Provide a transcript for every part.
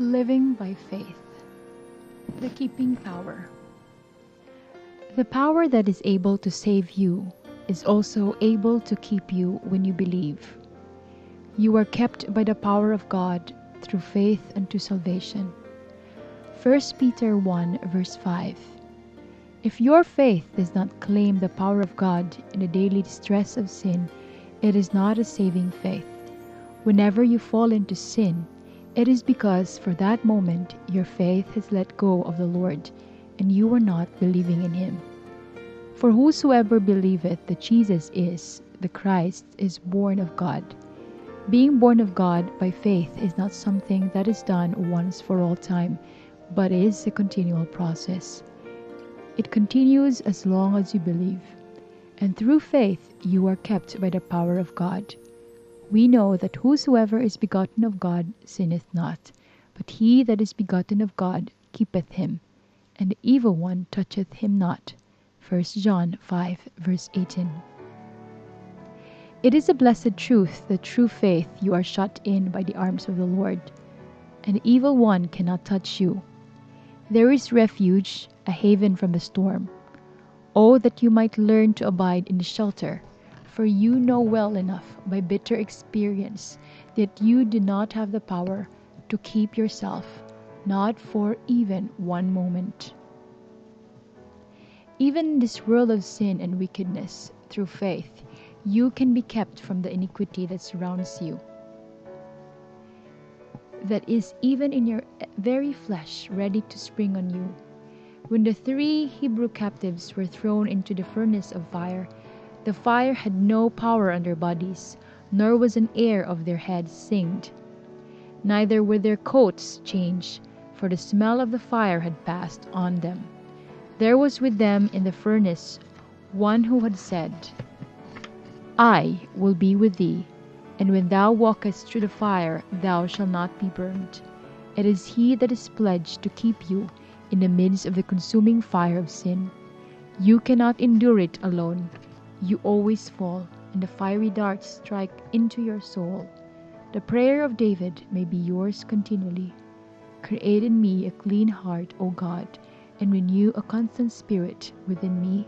Living by faith. The keeping power. The power that is able to save you is also able to keep you when you believe. You are kept by the power of God through faith unto salvation. 1 Peter 1 verse 5. If your faith does not claim the power of God in the daily distress of sin, it is not a saving faith. Whenever you fall into sin, it is because for that moment your faith has let go of the Lord, and you are not believing in Him. For whosoever believeth that Jesus is the Christ is born of God. Being born of God by faith is not something that is done once for all time, but is a continual process. It continues as long as you believe, and through faith you are kept by the power of God. We know that whosoever is begotten of God sinneth not, but he that is begotten of God keepeth him, and the evil one toucheth him not. 1 John 5 verse 18. It is a blessed truth that through faith you are shut in by the arms of the Lord, and the evil one cannot touch you. There is refuge, a haven from the storm. Oh, that you might learn to abide in the shelter, for you know well enough by bitter experience that you do not have the power to keep yourself, not for even one moment. Even in this world of sin and wickedness, through faith, you can be kept from the iniquity that surrounds you, that is even in your very flesh ready to spring on you. When the 3 Hebrew captives were thrown into the furnace of fire, the fire had no power on their bodies, nor was an hair of their heads singed. Neither were their coats changed, for the smell of the fire had passed on them. There was with them in the furnace one who had said, I will be with thee, and when thou walkest through the fire, thou shalt not be burned. It is he that is pledged to keep you in the midst of the consuming fire of sin. You cannot endure it alone. You always fall, and the fiery darts strike into your soul. The prayer of David may be yours continually. Create in me a clean heart, O God, and renew a constant spirit within me.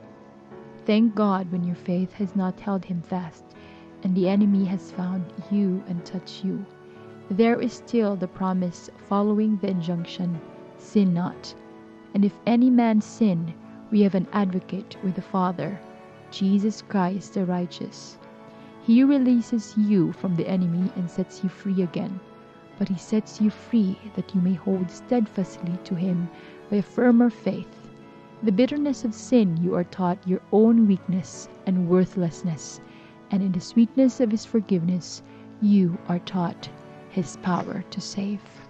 Thank God when your faith has not held him fast, and the enemy has found you and touched you. There is still the promise following the injunction, sin not. And if any man sin, we have an advocate with the Father, Jesus Christ the righteous. He releases you from the enemy and sets you free again, but he sets you free that you may hold steadfastly to him by a firmer faith. The bitterness of sin you are taught your own weakness and worthlessness, and in the sweetness of his forgiveness you are taught his power to save.